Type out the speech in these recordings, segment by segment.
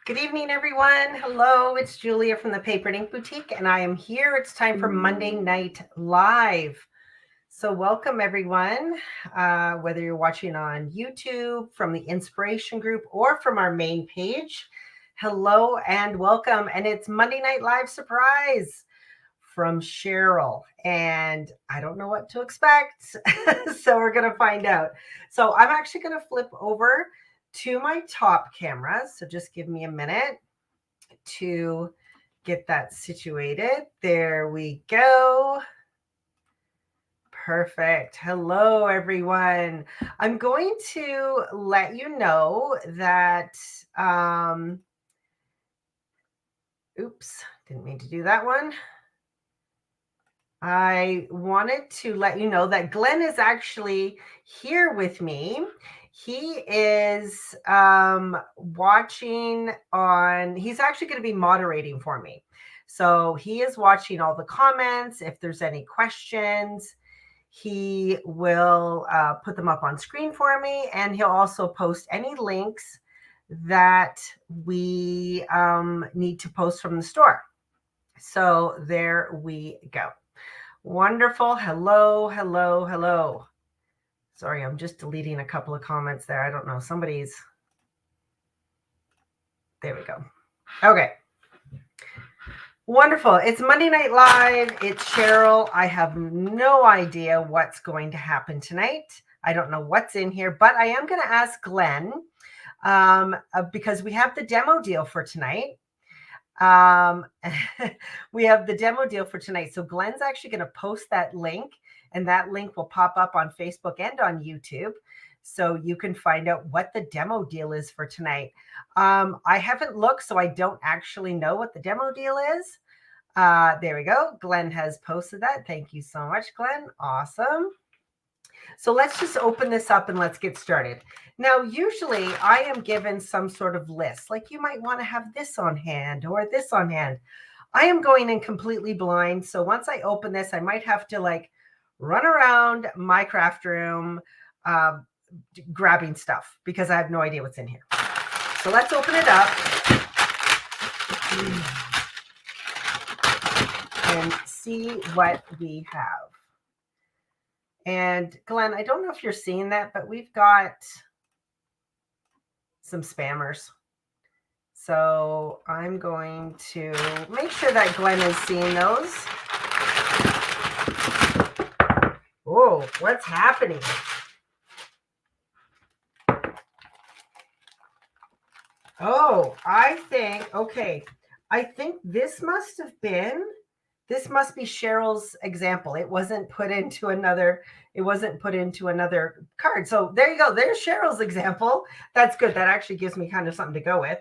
Good evening, everyone. Hello, it's Julia from the Paper and Ink Boutique, and I am here. It's time for Monday Night Live. So, welcome, everyone, whether you're watching on YouTube, from the Inspiration Group, or from our main page. Hello and welcome. And it's Monday Night Live surprise from Cheryl. And I don't know what to expect. So, we're going to find out. So, I'm actually going to flip over to my top camera. So just give me a minute to get that situated. There we go. Perfect. Hello, everyone. I'm going to let you know that, oops, didn't mean to do that one. I wanted to let you know that Glenn is actually here with me. He is watching on, he's actually going to be moderating for me. So he is watching all the comments. If there's any questions, he will put them up on screen for me. And he'll also post any links that we need to post from the store. So there we go. Wonderful. Hello, hello, hello. Sorry, I'm just deleting a couple of comments there. I don't know. There we go. Okay. Wonderful. It's Monday Night Live. It's Cheryl. I have no idea what's going to happen tonight. I don't know what's in here, but I am going to ask Glenn because we have the demo deal for tonight. We have the demo deal for tonight. So Glenn's actually going to post that link, and that link will pop up on Facebook and on YouTube. So you can find out what the demo deal is for tonight. I haven't looked, so I don't actually know what the demo deal is. There we go. Glenn has posted that. Thank you so much, Glenn. Awesome. So let's just open this up and let's get started. Now, usually I am given some sort of list, like you might want to have this on hand or this on hand. I am going in completely blind. So once I open this, I might have to like run around my craft room grabbing stuff because I have no idea what's in here. So let's open it up and see what we have. And Glenn, I don't know if you're seeing that, but we've got some spammers. So I'm going to make sure that Glenn is seeing those. Oh, what's happening? Oh, I think this must be Cheryl's example. It wasn't put into another card. So there you go. There's Cheryl's example. That's good. That actually gives me kind of something to go with.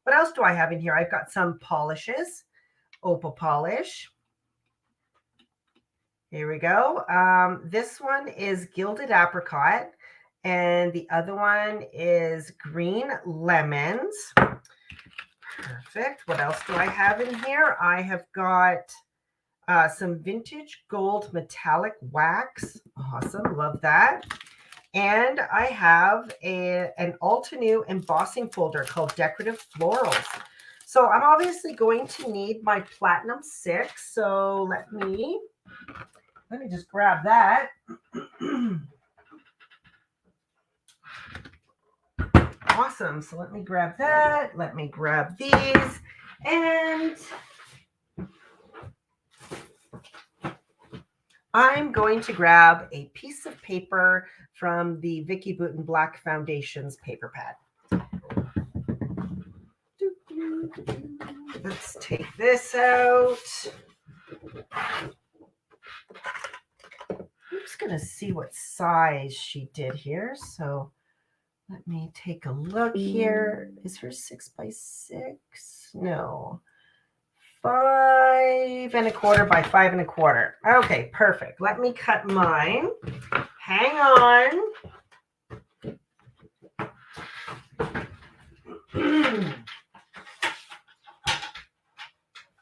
What else do I have in here? I've got some polishes, opal polish. Here we go. This one is gilded apricot, and the other one is green lemons. Perfect. What else do I have in here? I have got some vintage gold metallic wax. Awesome. Love that. And I have an Altenew embossing folder called Decorative Florals. So I'm obviously going to need my Platinum 6. So let me just grab that. Awesome. So let me grab that. Let me grab these. And I'm going to grab a piece of paper from the Vicky Boutin Black Foundation's paper pad. Let's take this out. I'm just going to see what size she did here. So let me take a look here. Is hers 6x6? No. 5 1/4 by 5 1/4. Okay, perfect. Let me cut mine. Hang on.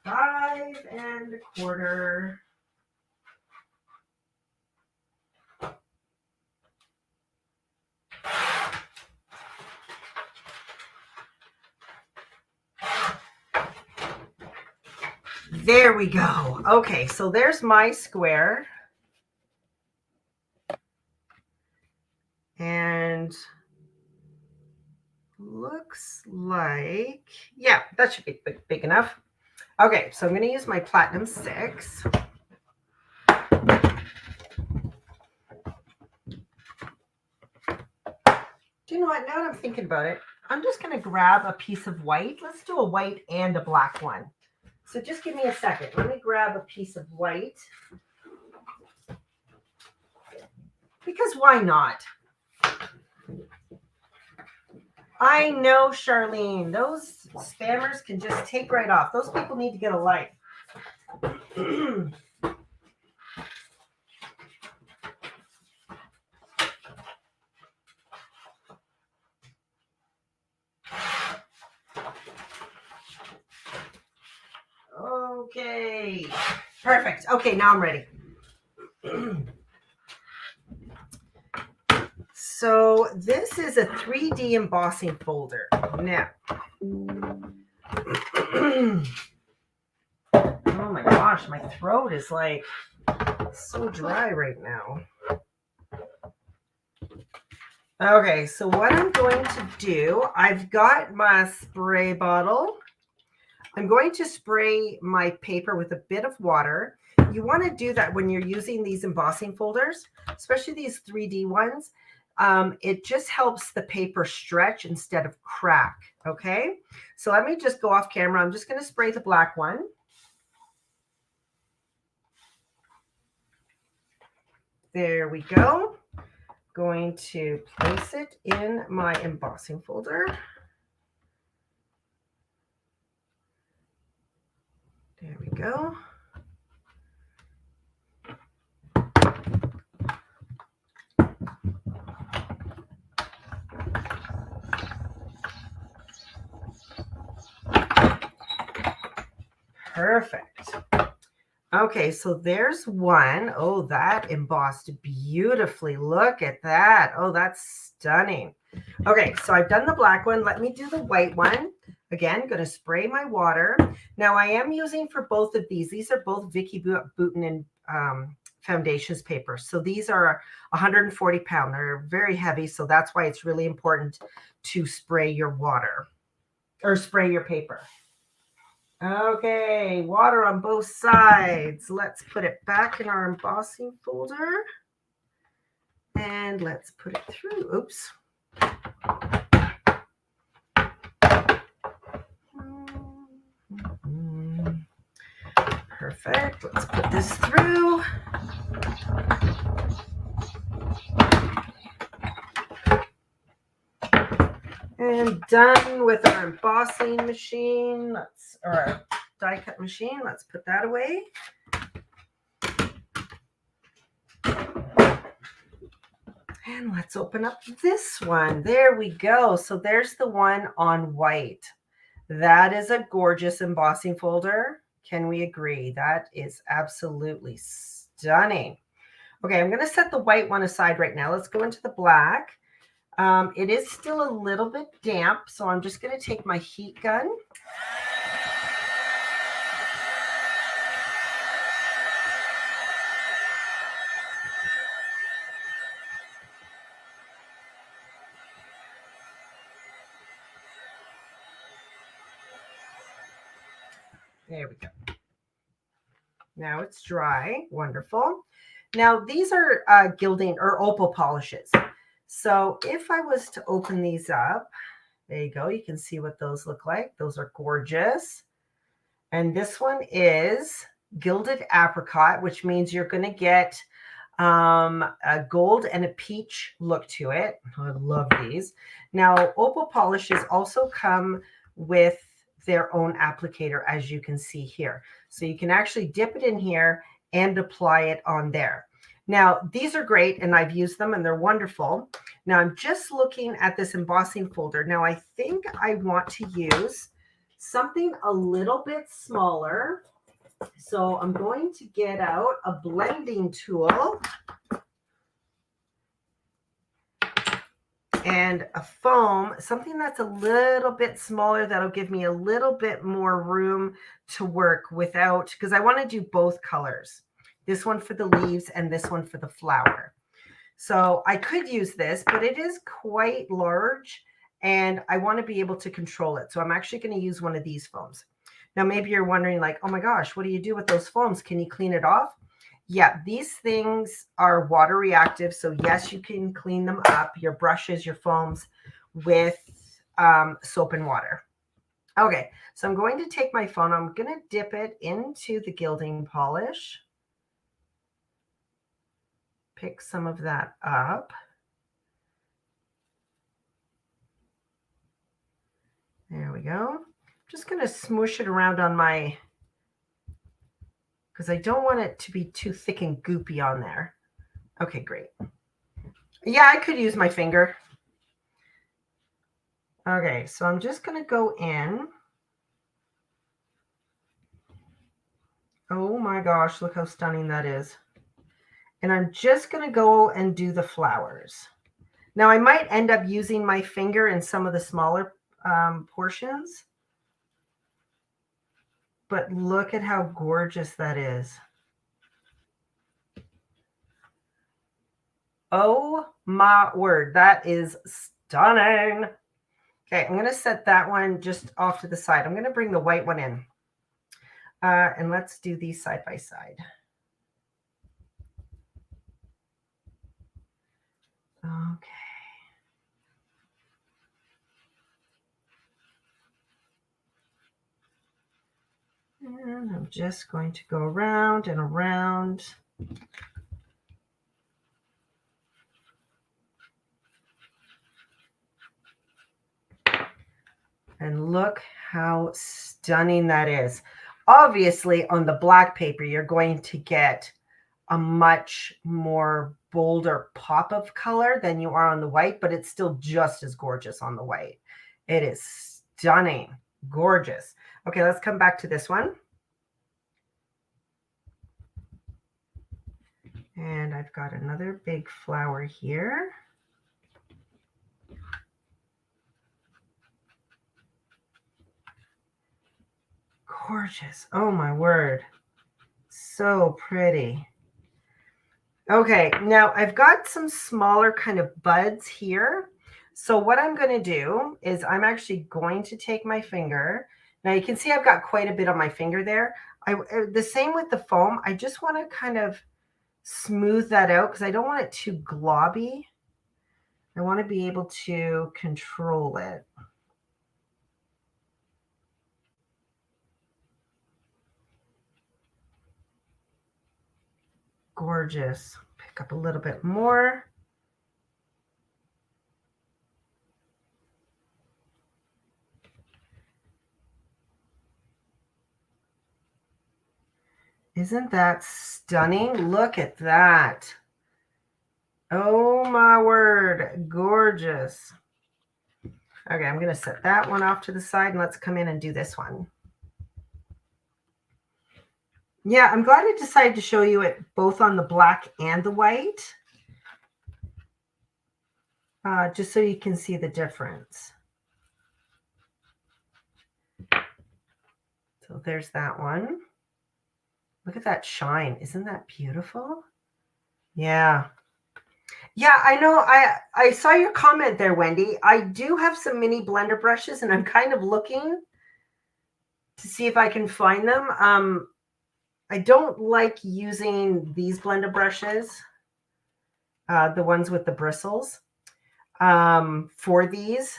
Five and a quarter. There we go. Okay, so there's my square. And looks like, yeah, that should be big enough. Okay, so I'm going to use my Platinum 6. Do you know what? Now that I'm thinking about it, I'm just going to grab a piece of white. Let's do a white and a black one. So just give me a second. Let me grab a piece of white. Because why not? I know, Charlene. Those spammers can just take right off. Those people need to get a life. Okay. Perfect. Okay, now I'm ready. So this is a 3D embossing folder. Now, oh my gosh, my throat is like so dry right now. Okay, so what I'm going to do, I've got my spray bottle. I'm going to spray my paper with a bit of water. You want to do that when you're using these embossing folders, especially these 3D ones. It just helps the paper stretch instead of crack, okay? So let me just go off camera. I'm just going to spray the black one. There we go. Going to place it in my embossing folder. There we go. Perfect. Okay, so there's one. Oh, that embossed beautifully. Look at that. Oh, that's stunning. Okay, so I've done the black one. Let me do the white one. Again, going to spray my water. Now, I am using for both of these. These are both Vicky Bouton and Foundations paper. So these are 140 pound. They're very heavy, so that's why it's really important to spray your water or spray your paper. Okay, water on both sides. Let's put it back in our embossing folder. And let's put it through. Oops. Perfect. Let's put this through. And done with our embossing machine. Or our die cut machine. Let's put that away. And let's open up this one. There we go. So there's the one on white. That is a gorgeous embossing folder. Can we agree? That is absolutely stunning. Okay, I'm going to set the white one aside right now. Let's go into the black. It is still a little bit damp, so I'm just going to take my heat gun. There we go. Now it's dry. Wonderful. Now these are gilding or opal polishes. So if I was to open these up, there you go. You can see what those look like. Those are gorgeous. And this one is gilded apricot, which means you're going to get a gold and a peach look to it. I love these. Now, opal polishes also come with their own applicator, as you can see here. So you can actually dip it in here and apply it on there. Now, these are great, and I've used them, and they're wonderful. Now, I'm just looking at this embossing folder. Now, I think I want to use something a little bit smaller. So I'm going to get out a blending tool. and a foam, something that's a little bit smaller that'll give me a little bit more room to work without, because I want to do both colors. This one for the leaves and this one for the flower. So I could use this, but it is quite large and I want to be able to control it. So I'm actually going to use one of these foams. Now, maybe you're wondering like, oh my gosh, what do you do with those foams? Can you clean it off? Yeah, these things are water reactive. So yes, you can clean them up, your brushes, your foams, with soap and water. Okay, so I'm going to take my foam. I'm going to dip it into the gilding polish. Pick some of that up. There we go. I'm just going to smoosh it around on my, because I don't want it to be too thick and goopy on there. Okay, great. Yeah, I could use my finger. Okay, so I'm just going to go in. Oh my gosh, look how stunning that is. And I'm just going to go and do the flowers. Now, I might end up using my finger in some of the smaller portions. But look at how gorgeous that is. Oh my word, that is stunning. Okay, I'm going to set that one just off to the side. I'm going to bring the white one in. And let's do these side by side. Okay. And I'm just going to go around and around. And look how stunning that is. Obviously, on the black paper, you're going to get a much more bolder pop of color than you are on the white, but it's still just as gorgeous on the white. It is stunning, gorgeous. Okay, let's come back to this one. And I've got another big flower here. Gorgeous. Oh my word. So pretty. Okay, now I've got some smaller kind of buds here. So what I'm going to do is I'm actually going to take my finger. Now you can see I've got quite a bit on my finger there. The same with the foam. I just want to kind of smooth that out because I don't want it too globby. I want to be able to control it. Gorgeous. Pick up a little bit more. Isn't that stunning? Look at that. Oh my word, gorgeous. Okay, I'm going to set that one off to the side and let's come in and do this one. Yeah, I'm glad I decided to show you it both on the black and the white, just so you can see the difference. So there's that one. Look at that shine. Isn't that beautiful? Yeah. Yeah, I know. I saw your comment there, Wendy. I do have some mini blender brushes and I'm kind of looking to see if I can find them. I don't like using these blender brushes, the ones with the bristles, for these.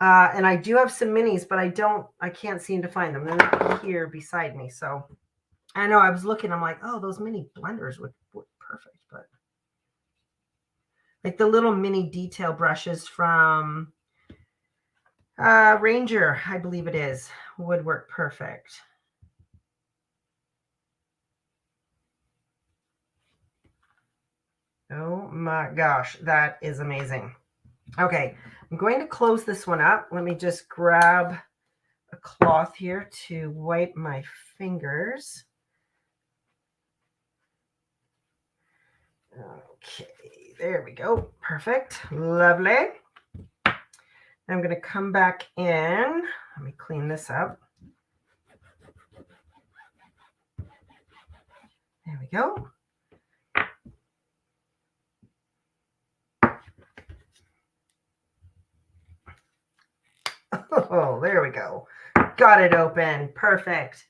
And I do have some minis, but I can't seem to find them. They're here beside me. So I know I was looking, I'm like, oh, those mini blenders would perfect, but like the little mini detail brushes from Ranger, I believe it is, would work perfect. Oh my gosh, that is amazing. Okay, I'm going to close this one up. Let me just grab a cloth here to wipe my fingers. Okay, there we go. Perfect. Lovely. I'm going to come back in. Let me clean this up. There we go. Oh, there we go. Got it open. Perfect.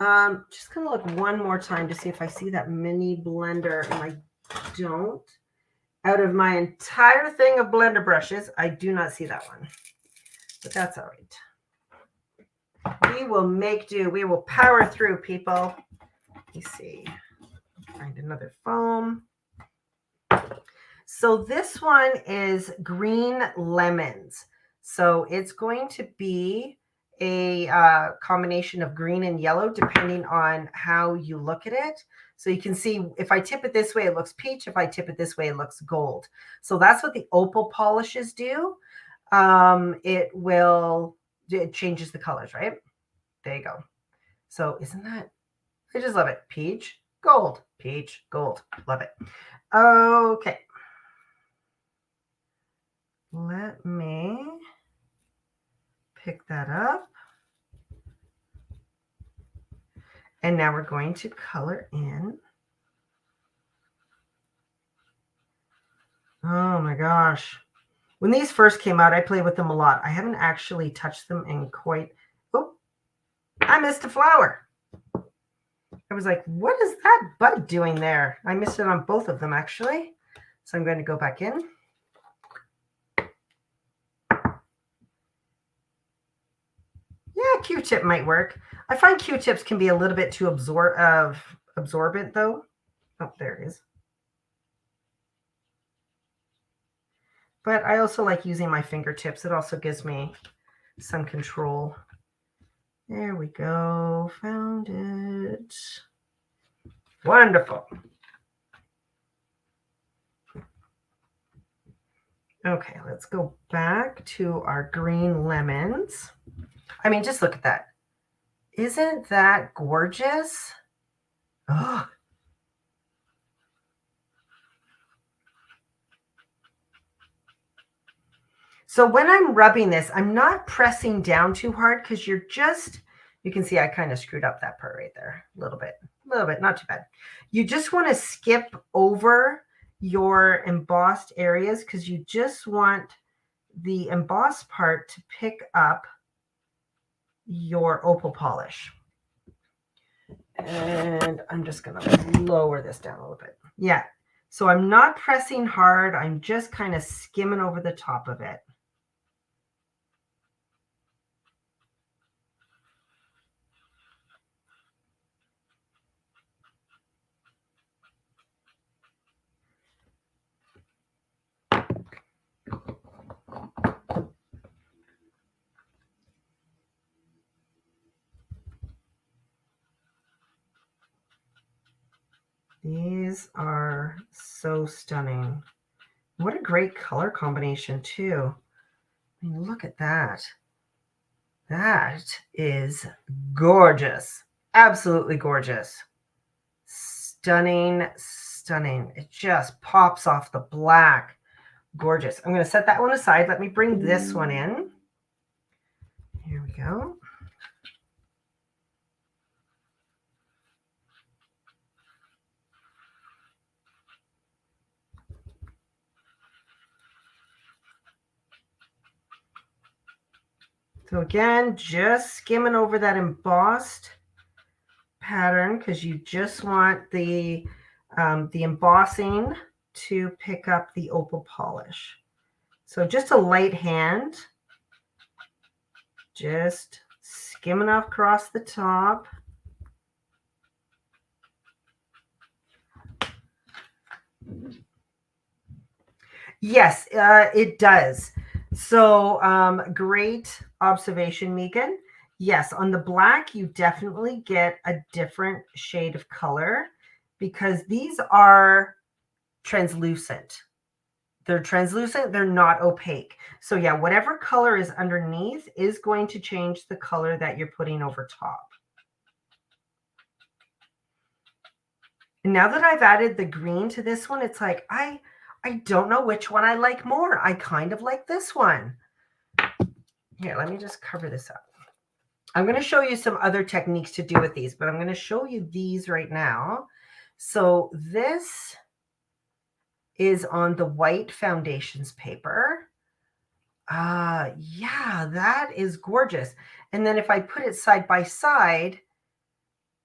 Just going to look one more time to see if I see that mini blender, and I don't. Out of my entire thing of blender brushes, I do not see that one, but that's all right. We will make do. We will power through, people. Let me see. Find another foam. So this one is green lemons. So it's going to be a combination of green and yellow, depending on how you look at it. So you can see if I tip it this way, it looks peach. If I tip it this way, it looks gold. So that's what the opal polishes do. It changes the colors, right? There you go. So isn't that, I just love it. Peach, gold, peach, gold. Love it. Okay. Let me pick that up. And now we're going to color in. Oh my gosh. When these first came out, I played with them a lot. I haven't actually touched them in quite... Oh, I missed a flower. I was like, what is that bud doing there? I missed it on both of them, actually. So I'm going to go back in. Yeah, Q-tip might work. I find Q-tips can be a little bit too absorbent, though. Oh, there it is. But I also like using my fingertips. It also gives me some control. There we go. Found it. Wonderful. Okay, let's go back to our green lemons. I mean, just look at that. Isn't that gorgeous? Oh. So when I'm rubbing this, I'm not pressing down too hard because you can see I kind of screwed up that part right there a little bit, not too bad. You just want to skip over your embossed areas because you just want the embossed part to pick up your opal polish. And I'm just going to lower this down a little bit. Yeah. So I'm not pressing hard. I'm just kind of skimming over the top of it. These are so stunning. What a great color combination too. I mean, look at that. That is gorgeous. Absolutely gorgeous. Stunning, stunning. It just pops off the black. Gorgeous. I'm going to set that one aside. Let me bring this one in. Here we go. So again, just skimming over that embossed pattern because you just want the embossing to pick up the opal polish. So just a light hand, just skimming across the top. Yes, it does. So great observation, Megan. Yes, on the black, you definitely get a different shade of color because these are translucent. They're translucent, they're not opaque. So yeah, whatever color is underneath is going to change the color that you're putting over top. And now that I've added the green to this one, it's like, I don't know which one I like more. I kind of like this one. Here, let me just cover this up. I'm going to show you some other techniques to do with these, but I'm going to show you these right now. So this is on the white foundations paper. Yeah, that is gorgeous. And then if I put it side by side,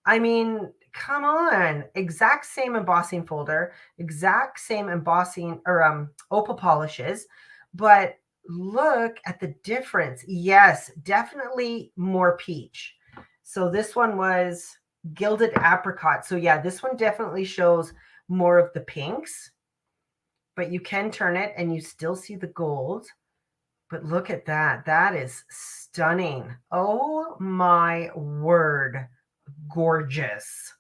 I mean, come on, exact same embossing folder, exact same embossing or opal polishes, but look at the difference. Yes, definitely more peach. So this one was gilded apricot. So yeah, this one definitely shows more of the pinks, but you can turn it and you still see the gold. But look at that. That is stunning. Oh my word. Gorgeous.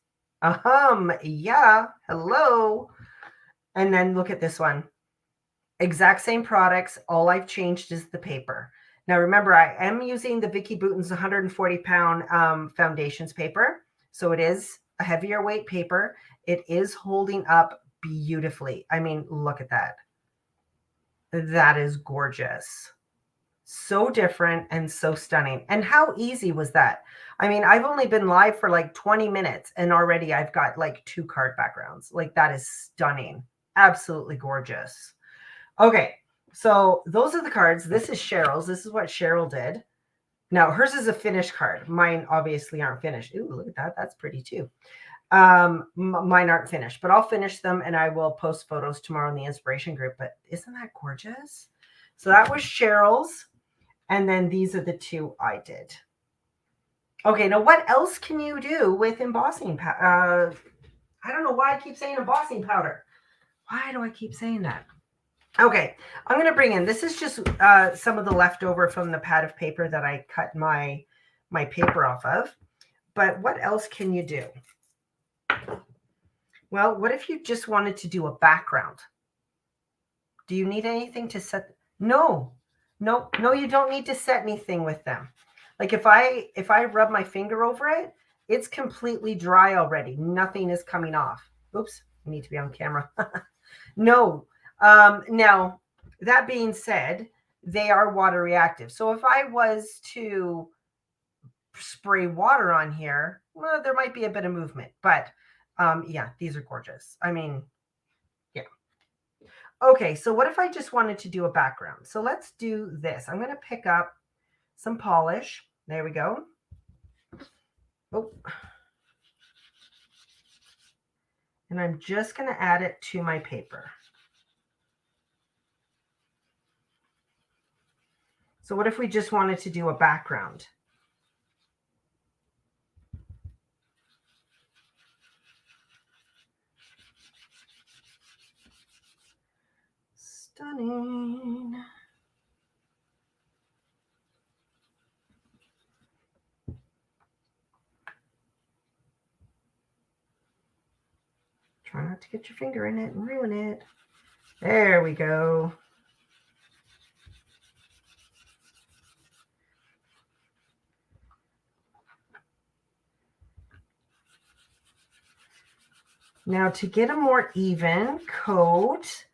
Yeah. Hello. And then look at this one. Exact same products. All I've changed is the paper. Now remember, I am using the Vicky Bouton's 140-pound foundations paper. So it is a heavier weight paper. It is holding up beautifully. I mean, look at that. That is gorgeous. So different and so stunning. And how easy was that? I mean, I've only been live for like 20 minutes and already I've got like 2 card backgrounds. Like that is stunning. Absolutely gorgeous. Okay, so those are the cards. This is Cheryl's. This is what Cheryl did. Now hers is a finished card. Mine obviously aren't finished. Ooh, look at that. That's pretty too. Mine aren't finished, but I'll finish them and I will post photos tomorrow in the inspiration group. But isn't that gorgeous? So that was Cheryl's. And then these are the 2 I did. Okay, now what else can you do with embossing powder? I don't know why I keep saying embossing powder. Why do I keep saying that? Okay, I'm going to bring in, this is just some of the leftover from the pad of paper that I cut my paper off of. But what else can you do? Well, what if you just wanted to do a background? Do you need anything to set? No, you don't need to set anything with them. Like if I rub my finger over it, it's completely dry already. Nothing is coming off. Oops, I need to be on camera. No. Now, that being said, they are water reactive. So if I was to spray water on here, well, there might be a bit of movement. But yeah, these are gorgeous. I mean, yeah. Okay, so what if I just wanted to do a background? So let's do this. I'm going to pick up some polish. There we go. Oh. And I'm just going to add it to my paper. So what if we just wanted to do a background? Stunning. Try not to get your finger in it and ruin it. There we go. Now to get a more even coat,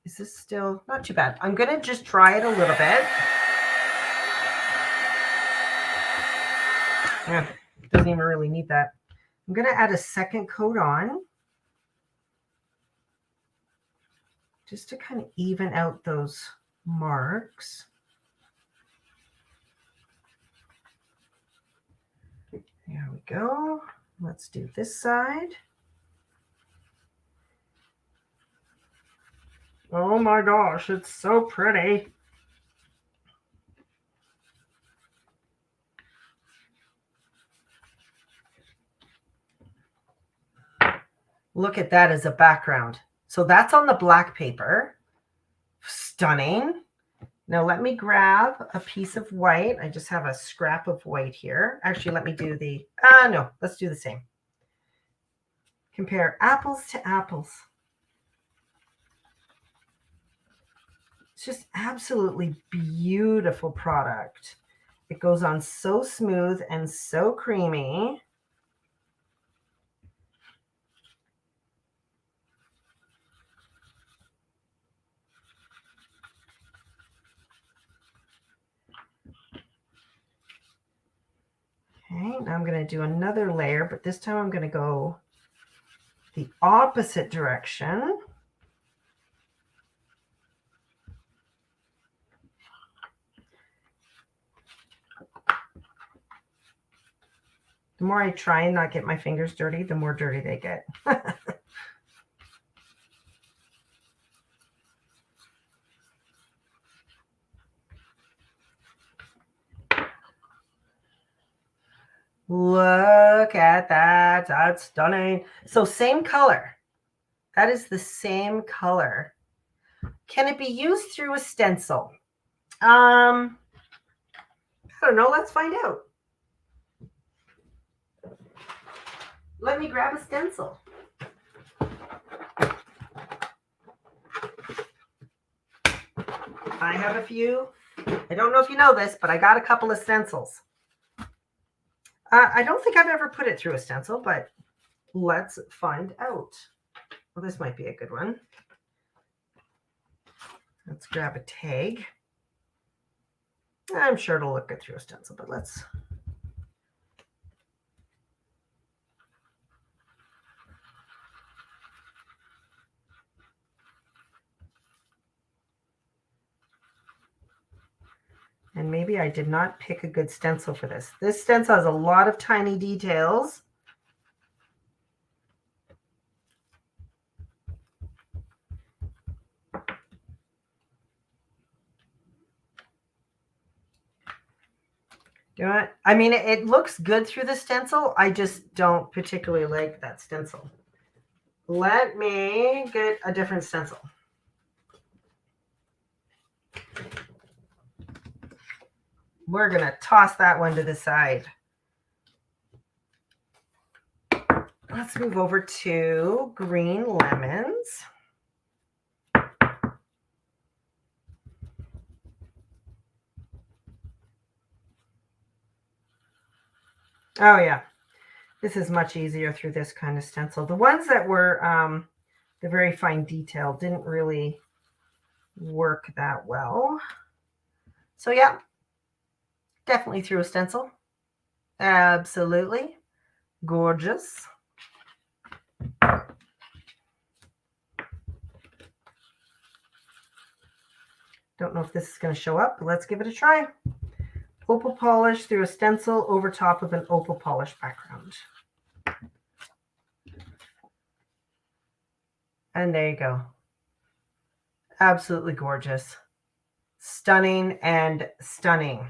is this still not too bad? I'm going to just dry it a little bit. Yeah, doesn't even really need that. I'm going to add a second coat on just to kind of even out those marks. There we go. Let's do this side. Oh my gosh, it's so pretty. Look at that as a background. So that's on the black paper. Stunning. Now let me grab a piece of white. I just have a scrap of white here. Actually, let me do the, no, let's do the same. Compare apples to apples. It's just absolutely beautiful product. It goes on so smooth and so creamy. now I'm going to do another layer, but this time I'm going to go the opposite direction. The more I try and not get my fingers dirty, the more dirty they get. Look at that. That's stunning. So same color. That is the same color. Can it be used through a stencil? I don't know. Let's find out. Let me grab a stencil. I have a few. I don't know if you know this, but I got a couple of stencils. I don't think I've ever put it through a stencil, but let's find out. Well, this might be a good one. Let's grab a tag. I'm sure it'll look good through a stencil, but let's. And maybe I did not pick a good stencil for this. This stencil has a lot of tiny details. You know what? I mean, it looks good through the stencil. I just don't particularly like that stencil. Let me get a different stencil. We're going to toss that one to the side. Let's move over to green lemons. Oh, yeah. This is much easier through this kind of stencil. The ones that were the very fine detail didn't really work that well. So, yeah, definitely through a stencil. Absolutely gorgeous. Don't know if this is going to show up, but let's give it a try. Opal polish through a stencil over top of an opal polish background. And there you go. Absolutely gorgeous. Stunning and stunning.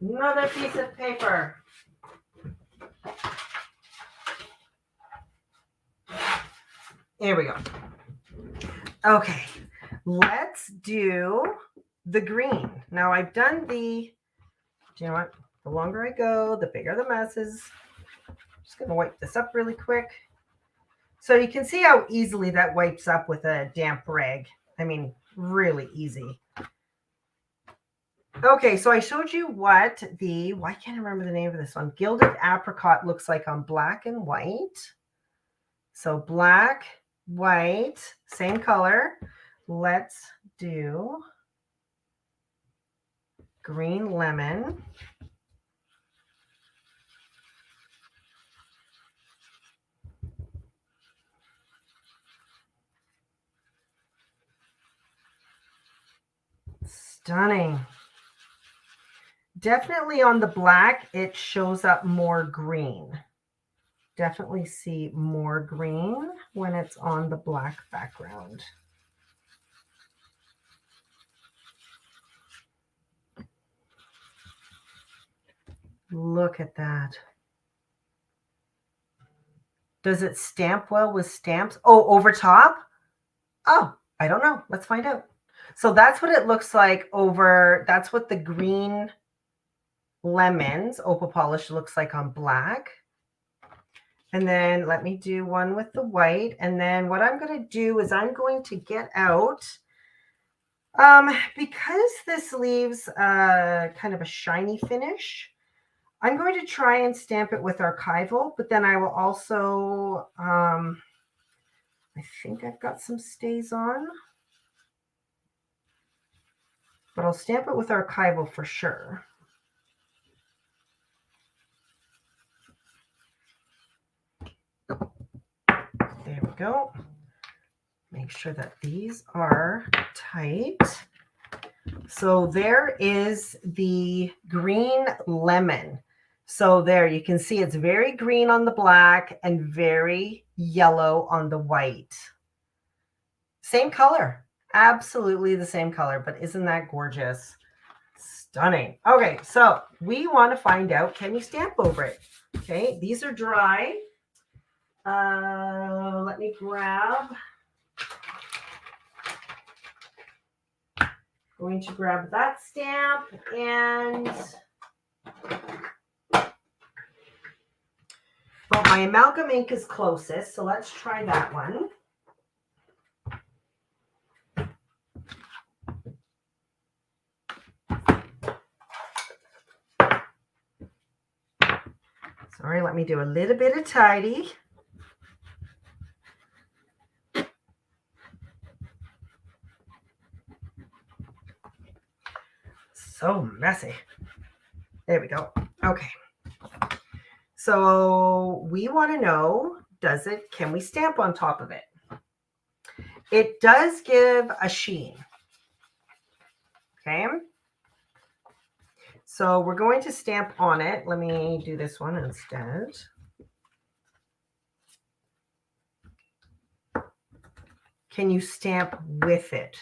Another piece of paper. Here we go. Okay, let's do the green. Now I've done the, you know what? The longer I go, the bigger the mess is. I'm just going to wipe this up really quick. So you can see how easily that wipes up with a damp rag. I mean, really easy. Okay, so I showed you what the, why can't I remember the name of this one? Gilded apricot looks like on black and white. So black, white, same color. Let's do green lemon. Stunning. Definitely on the black, it shows up more green. Definitely see more green when it's on the black background. Look at that. Does it stamp well with stamps? Oh, over top? Oh, I don't know. Let's find out. So that's what it looks like over, that's what the green lemons opal polish looks like on black. And then let me do one with the white. And then what I'm going to do is I'm going to get out, because this leaves kind of a shiny finish, I'm going to try and stamp it with archival, but then I will also, I think I've got some stays on. but I'll stamp it with archival for sure. There we go. Make sure that these are tight. So there is the green lemon. So there you can see it's very green on the black and very yellow on the white. Same color, absolutely the same color, but isn't that gorgeous? Stunning. Okay, so we want to find out, can you stamp over it? Okay, these are dry. Let me grab. Going to grab that stamp, and well, my amalgam ink is closest, so let's try that one. Sorry, let me do a little bit of tidy. So messy. There we go. Okay. So we want to know, can we stamp on top of it? It does give a sheen. Okay. So we're going to stamp on it. Let me do this one instead. Can you stamp with it?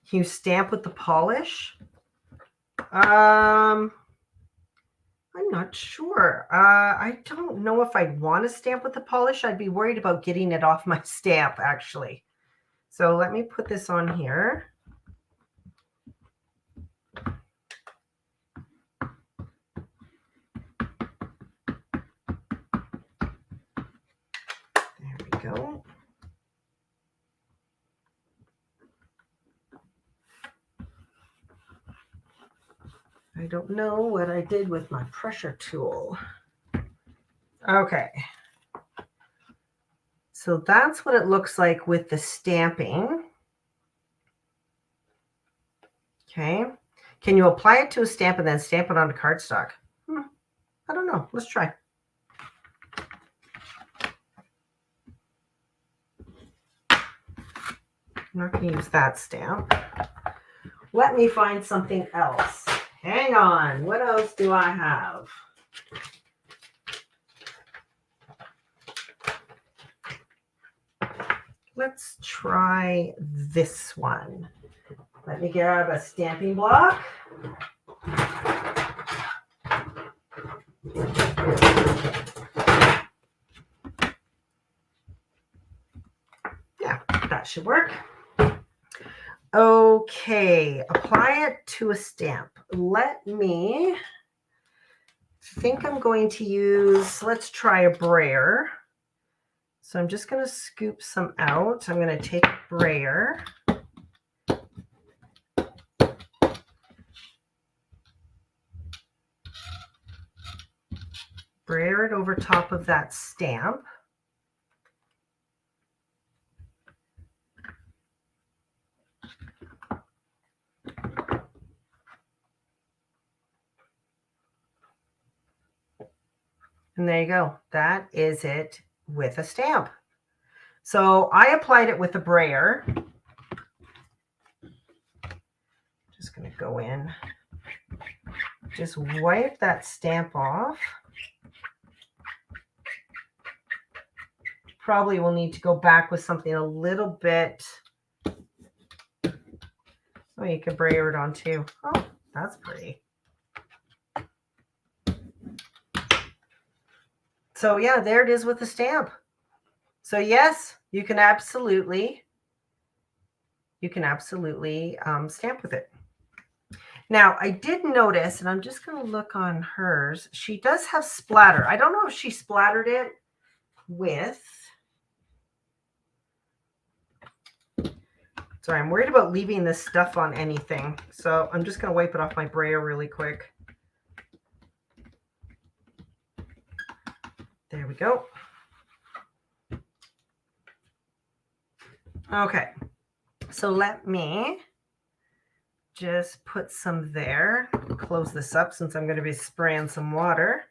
Can you stamp with the polish? I'm not sure. I don't know if I'd want to stamp with the polish. I'd be worried about getting it off my stamp, actually. So let me put this on here. There we go. I don't know what I did with my pressure tool. Okay. So that's what it looks like with the stamping. Okay. Can you apply it to a stamp and then stamp it onto cardstock? I don't know. Let's try. I'm not going to use that stamp. Let me find something else. Hang on. What else do I have? Let's try this one. Let me grab a stamping block. Yeah, that should work. Okay, apply it to a stamp. Let me think I'm going to use, let's try a brayer. So I'm just going to scoop some out. I'm going to take a brayer. Brayer it over top of that stamp. And there you go. That is it with a stamp. So I applied it with a brayer. Just going to go in. Just wipe that stamp off. Probably will need to go back with something a little bit. Oh, you can brayer it on too. Oh, that's pretty. So yeah, there it is with the stamp. So yes, you can absolutely stamp with it. Now, I did notice, and I'm just going to look on hers, she does have splatter. I don't know if she splattered it with, sorry, I'm worried about leaving this stuff on anything. So I'm just going to wipe it off my brayer really quick. There we go. Okay, so let me just put some there. Close this up since I'm going to be spraying some water.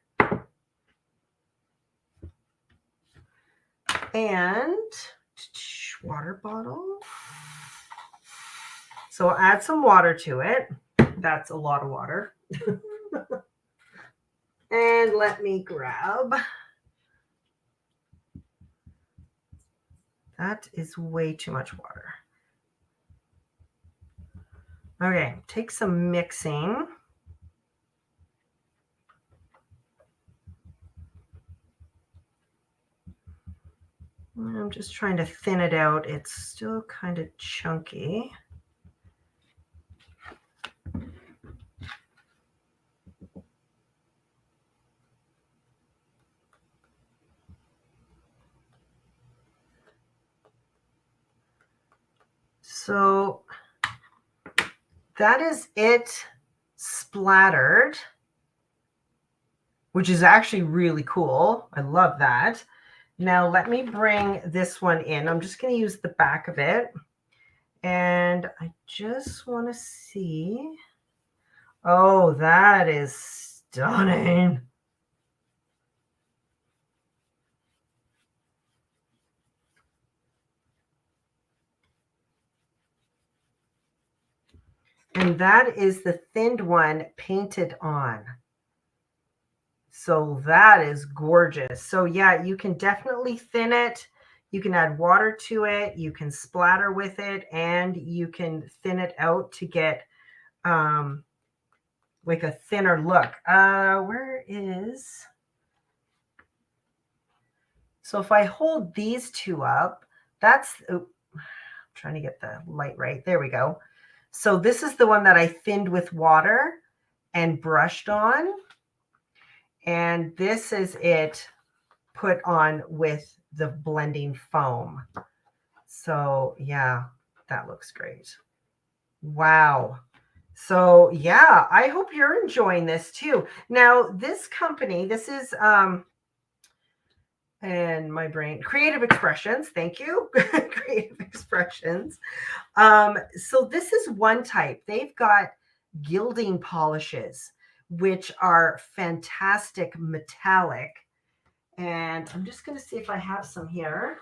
And water bottle. So I'll add some water to it. That's a lot of water. And let me grab. That is way too much water. Okay, take some mixing. I'm just trying to thin it out. It's still kind of chunky. So that is it splattered, which is actually really cool. I love that. Now let me bring this one in. I'm just going to use the back of it. And I just want to see. Oh, that is stunning. And that is the thinned one painted on. So that is gorgeous. So yeah, you can definitely thin it. You can add water to it. You can splatter with it, and you can thin it out to get like a thinner look. Where is? So if I hold these two up, that's, I'm trying to get the light right. There we go. So this is the one that I thinned with water and brushed on. And this is it put on with the blending foam. So yeah, that looks great. Wow. So yeah, I hope you're enjoying this too. Now this company, this is, and my brain, Creative Expressions. Thank you. Creative Expressions. So this is one type. They've got gilding polishes, which are fantastic metallic. And I'm just going to see if I have some here.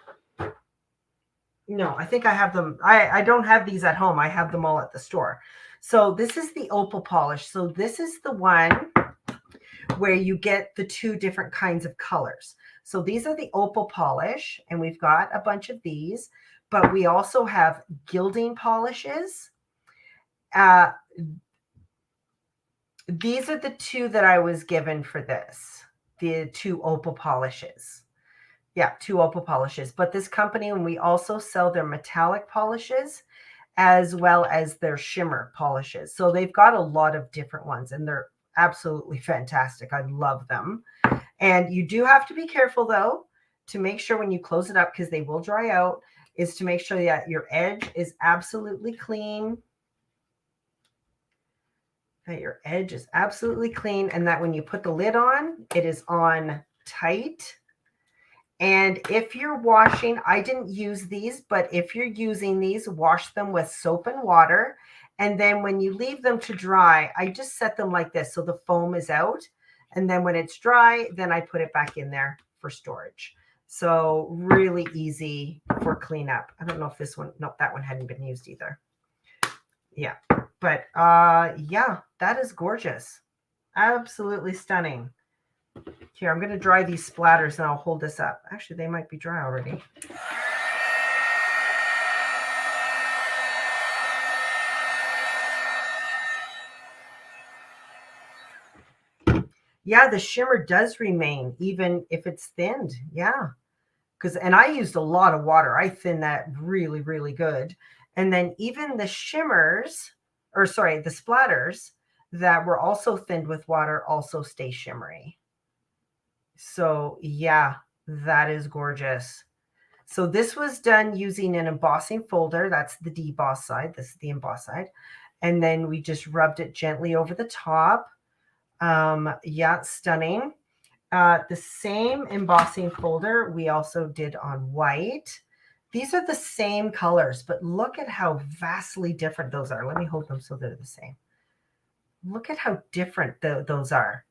No, I think I have them. I don't have these at home. I have them all at the store. So this is the opal polish. So this is the one where you get the two different kinds of colors. So these are the opal polish, and we've got a bunch of these, but we also have gilding polishes. These are the two that I was given for this, the two opal polishes. Yeah, two opal polishes. But this company, and we also sell their metallic polishes as well as their shimmer polishes. So they've got a lot of different ones, and they're absolutely fantastic. I love them. And you do have to be careful, though, to make sure when you close it up, because they will dry out, is to make sure that your edge is absolutely clean. That your edge is absolutely clean, and that when you put the lid on, it is on tight. And if you're washing, I didn't use these, but if you're using these, wash them with soap and water. And then when you leave them to dry, I just set them like this so the foam is out. And then when it's dry, then I put it back in there for storage. So really easy for cleanup. I don't know if this one, no, that one hadn't been used either. Yeah, but yeah, that is gorgeous. Absolutely stunning. Here, I'm going to dry these splatters and I'll hold this up. Actually, they might be dry already. Yeah, the shimmer does remain even if it's thinned. Yeah. And I used a lot of water. I thinned that really, really good. And then even the shimmers, or sorry, the splatters that were also thinned with water also stay shimmery. So yeah, that is gorgeous. So this was done using an embossing folder. That's the deboss side. This is the emboss side. And then we just rubbed it gently over the top. Yeah, stunning. The same embossing folder we also did on white. These are the same colors, but look at how vastly different those are. Let me hold them so they're the same. Look at how different those are.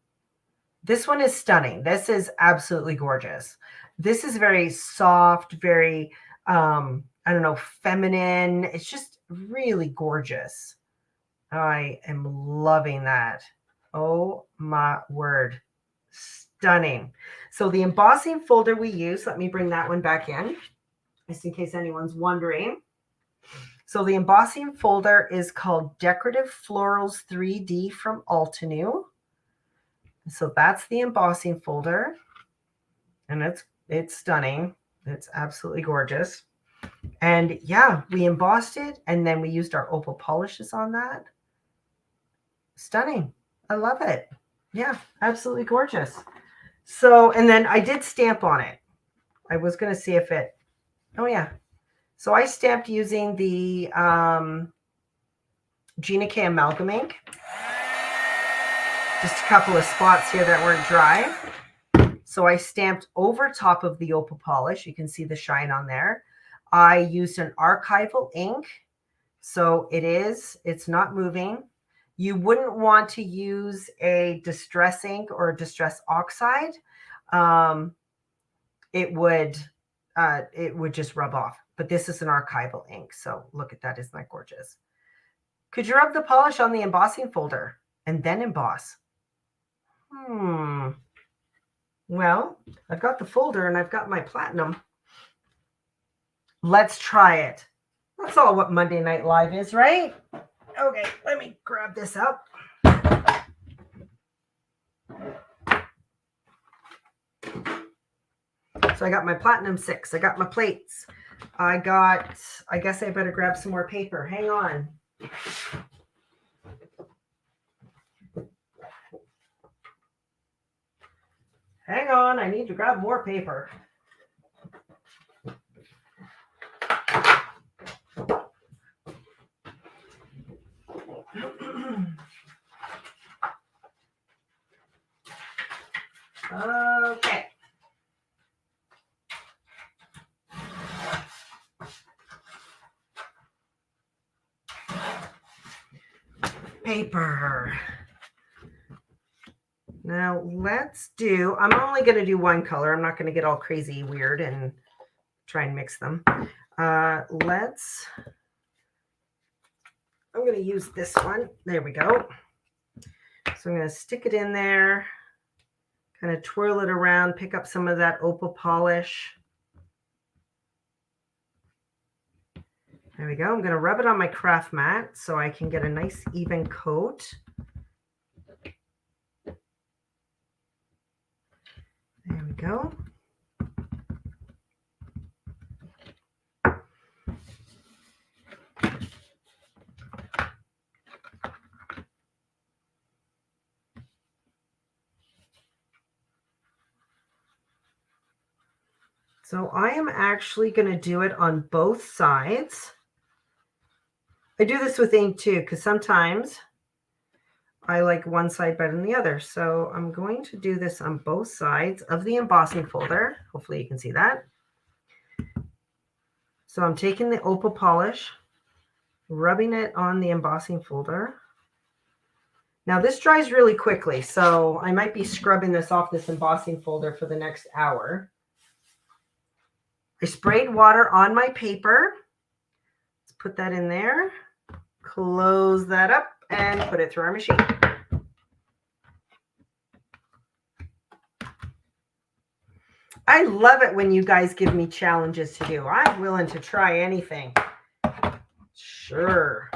This one is stunning. This is absolutely gorgeous. This is very soft, very, I don't know, feminine. It's just really gorgeous. I am loving that. Oh my word. Stunning. So the embossing folder we use, let me bring that one back in, just in case anyone's wondering. So the embossing folder is called Decorative Florals 3D from Altenew. So that's the embossing folder. And it's stunning. It's absolutely gorgeous. And yeah, we embossed it and then we used our opal polishes on that. Stunning. I love it. Yeah, absolutely gorgeous. So, and then I did stamp on it. I was going to see if it, oh yeah. So I stamped using the Gina K Amalgam ink. Just a couple of spots here that weren't dry. So I stamped over top of the opal polish. You can see the shine on there. I used an archival ink. So it's not moving. You wouldn't want to use a distress ink or a distress oxide. It would just rub off. But this is an archival ink. So look at that. Isn't that gorgeous? Could you rub the polish on the embossing folder and then emboss? Well, I've got the folder and I've got my platinum. Let's try it. That's all what Monday Night Live is, right? Okay, let me grab this up. So I got my platinum 6. I got my plates. I guess I better grab some more paper. Hang on. Hang on, I need to grab more paper. Okay. Paper. Now let's do, I'm only going to do one color. I'm not going to get all crazy weird and try and mix them. I'm going to use this one. There we go. So I'm going to stick it in there, kind of twirl it around, pick up some of that opal polish. There we go. I'm going to rub it on my craft mat so I can get a nice even coat. There we go. So I am actually going to do it on both sides. I do this with ink too, because sometimes I like one side better than the other. So I'm going to do this on both sides of the embossing folder. Hopefully you can see that. So I'm taking the opal polish, rubbing it on the embossing folder. Now this dries really quickly, so I might be scrubbing this off this embossing folder for the next hour. I sprayed water on my paper. Let's put that in there, close that up, and put it through our machine. I love it when you guys give me challenges to do. I'm willing to try anything. Sure.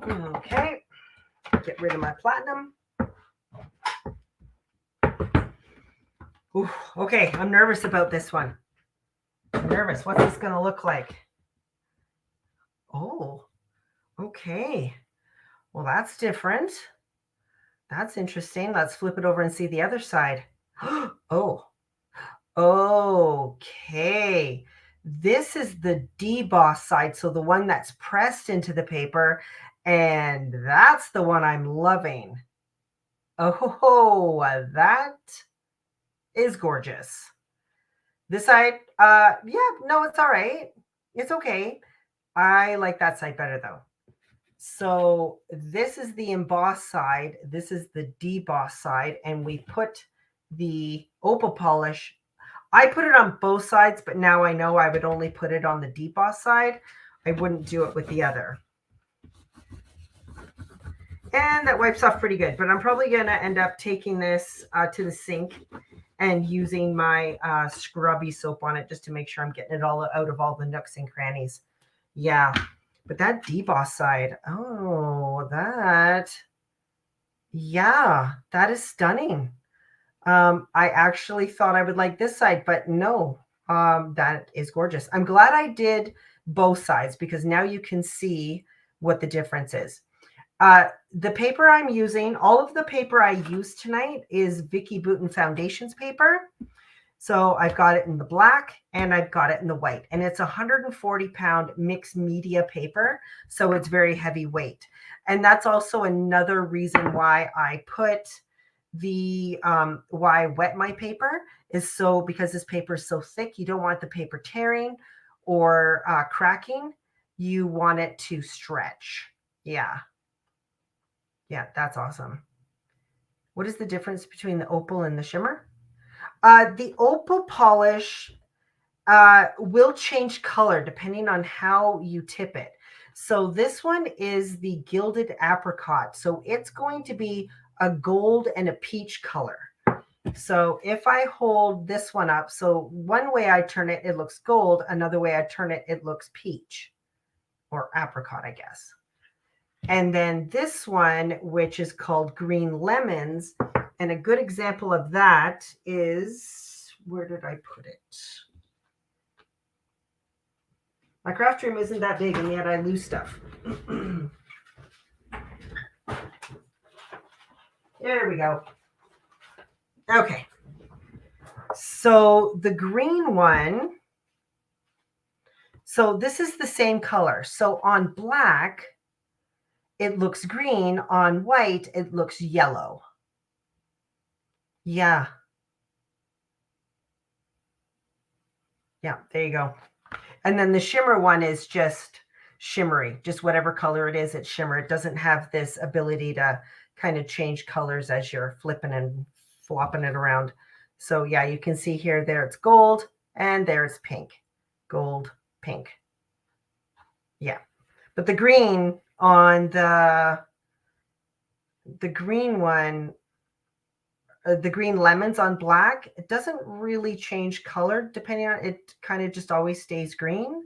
Okay, get rid of my platinum. Ooh, okay, I'm nervous about this one. I'm nervous. What's this going to look like? Oh, okay. Well, that's different. That's interesting. Let's flip it over and see the other side. Oh, okay. This is the deboss side, so the one that's pressed into the paper, and that's the one I'm loving. Oh, that is gorgeous. This side, yeah, no, it's all right. It's okay. I like that side better though. So this is the embossed side. This is the debossed side. And we put the opal polish. I put it on both sides, but now I know I would only put it on the debossed side. I wouldn't do it with the other. And that wipes off pretty good, but I'm probably going to end up taking this to the sink and using my scrubby soap on it just to make sure I'm getting it all out of all the nooks and crannies. Yeah, but that deboss side, oh, yeah, that is stunning. I actually thought I would like this side, but no, that is gorgeous. I'm glad I did both sides because now you can see what the difference is. The paper I'm using, all of the paper I used tonight is Vicky Bouton Foundations paper. So I've got it in the black and I've got it in the white. And it's 140-pound mixed media paper. So it's very heavyweight. And that's also another reason why I put the, why I wet my paper is so, because this paper is so thick, you don't want the paper tearing or cracking. You want it to stretch. Yeah. Yeah, that's awesome. What is the difference between the opal and the shimmer? The opal polish will change color depending on how you tip it. So this one is the gilded apricot. So it's going to be a gold and a peach color. So if I hold this one up, so one way I turn it, it looks gold. Another way I turn it, it looks peach or apricot, I guess. And then this one, which is called Green Lemons. And a good example of that is, where did I put it? My craft room isn't that big, and yet I lose stuff. There we go. Okay. So the green one, so this is the same color. So on black, it looks green. On white, it looks yellow. Yeah. Yeah, there you go. And then the shimmer one is just shimmery, just whatever color it is, it's shimmer. It doesn't have this ability to kind of change colors as you're flipping and flopping it around. So yeah, you can see here, there it's gold, and there's pink. Gold, pink. Yeah. But the green on the green one, the green lemons on black, it doesn't really change color depending on it, kind of just always stays green.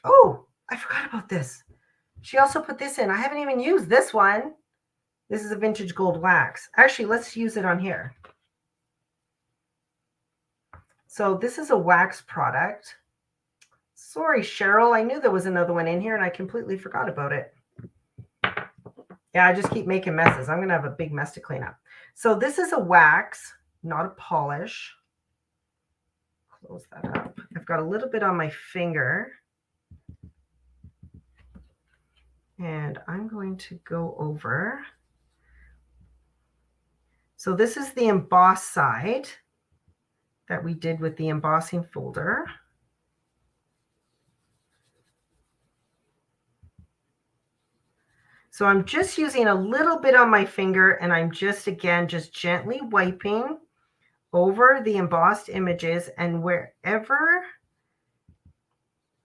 Oh, I forgot about this. She also put this in. I haven't even used this one. This is a vintage gold wax. Actually, let's use it on here. So this is a wax product. Sorry, Cheryl. I knew there was another one in here and I completely forgot about it. Yeah, I just keep making messes. I'm going to have a big mess to clean up. So this is a wax, not a polish. Close that up. I've got a little bit on my finger. And I'm going to go over. So this is the embossed side that we did with the embossing folder. So I'm just using a little bit on my finger and I'm just, again, just gently wiping over the embossed images, and wherever,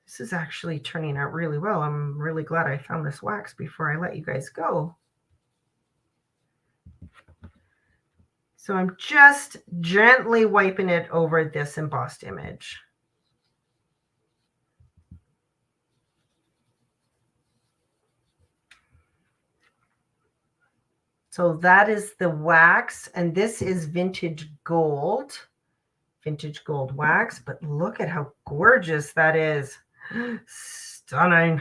this is actually turning out really well. I'm really glad I found this wax before I let you guys go. So I'm just gently wiping it over this embossed image. So that is the wax, and this is vintage gold wax, but look at how gorgeous that is. Stunning.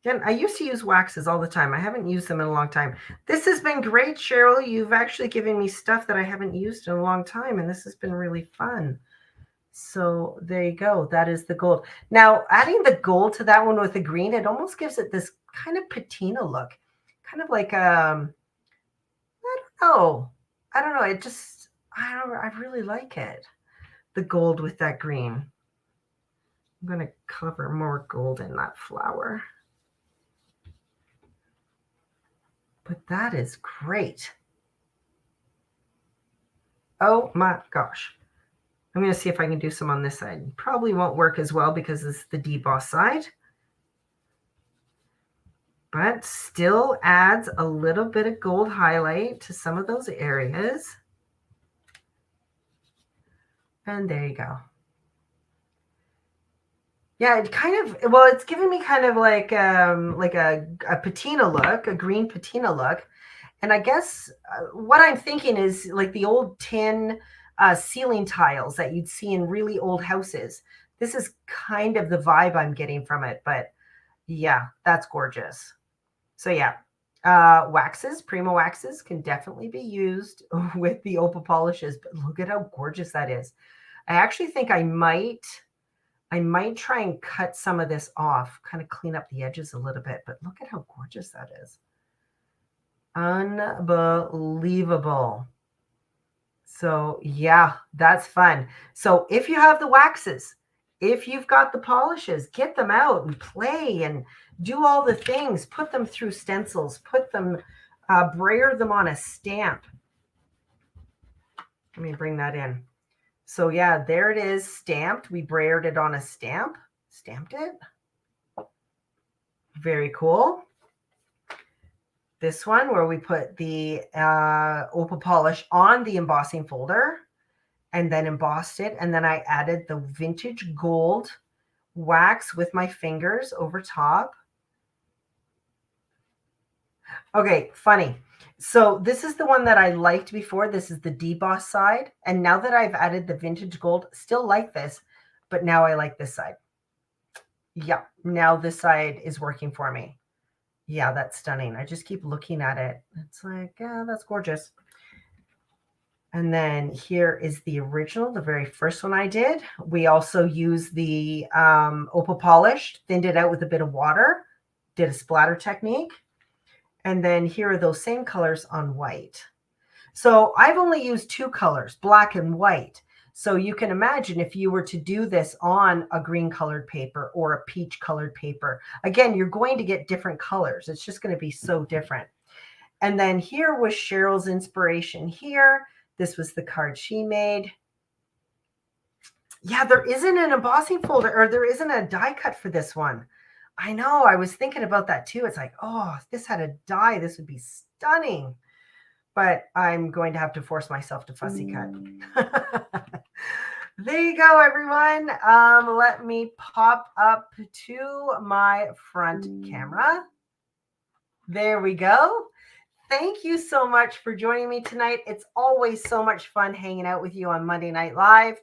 Again, I used to use waxes all the time. I haven't used them in a long time. This has been great, Cheryl. You've actually given me stuff that I haven't used in a long time, and this has been really fun. So there you go. That is the gold. Now, adding the gold to that one with the green, it almost gives it this kind of patina look. Kind of like, I don't know. It just, I really like it. The gold with that green. I'm going to cover more gold in that flower. But that is great. Oh my gosh. I'm going to see if I can do some on this side. Probably won't work as well because this is the deboss side. But still adds a little bit of gold highlight to some of those areas. And there you go. Yeah, it kind of, well, it's giving me kind of like a patina look, a green patina look. And I guess what I'm thinking is like the old tin ceiling tiles that you'd see in really old houses. This is kind of the vibe I'm getting from it. But yeah, that's gorgeous. So yeah, waxes, Primo waxes can definitely be used with the opal polishes. But look at how gorgeous that is. I actually think I might try and cut some of this off, kind of clean up the edges a little bit. But look at how gorgeous that is. Unbelievable. So yeah, that's fun. So if you have the waxes, if you've got the polishes, get them out and play and do all the things. Put them through stencils, put them, brayer them on a stamp. Let me bring that in. So yeah, there it is, stamped. We brayered it on a stamp, stamped it. Very cool. This one where we put the opal polish on the embossing folder and then embossed it. And then I added the vintage gold wax with my fingers over top. Okay, funny. So this is the one that I liked before. This is the deboss side. And now that I've added the vintage gold, still like this, but now I like this side. Yeah, now this side is working for me. Yeah, that's stunning. I just keep looking at it. It's like, yeah, that's gorgeous. And then here is the original, the very first one I did. We also used the opal polish, thinned it out with a bit of water, did a splatter technique. And then here are those same colors on white. So I've only used two colors, black and white. So you can imagine if you were to do this on a green colored paper or a peach colored paper, again, you're going to get different colors. It's just going to be so different. And then here was Cheryl's inspiration here. This was the card she made. Yeah, there isn't an embossing folder, or there isn't a die cut for this one. I know, I was thinking about that too. It's like, oh, if this had a die, this would be stunning. But I'm going to have to force myself to fussy cut. There you go, everyone. Let me pop up to my front camera. There we go. Thank you so much for joining me tonight. It's always so much fun hanging out with you on Monday Night Live.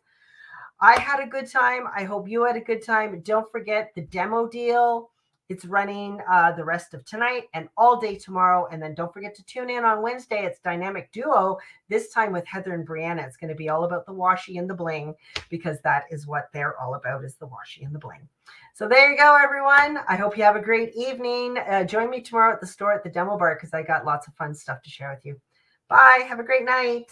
I had a good time. I hope you had a good time. Don't forget the demo deal. It's running the rest of tonight and all day tomorrow. And then don't forget to tune in on Wednesday. It's Dynamic Duo, this time with Heather and Brianna. It's going to be all about the washi and the bling, because that is what they're all about, is the washi and the bling. So there you go, everyone. I hope you have a great evening. Join me tomorrow at the store at the demo bar, because I got lots of fun stuff to share with you. Bye. Have a great night.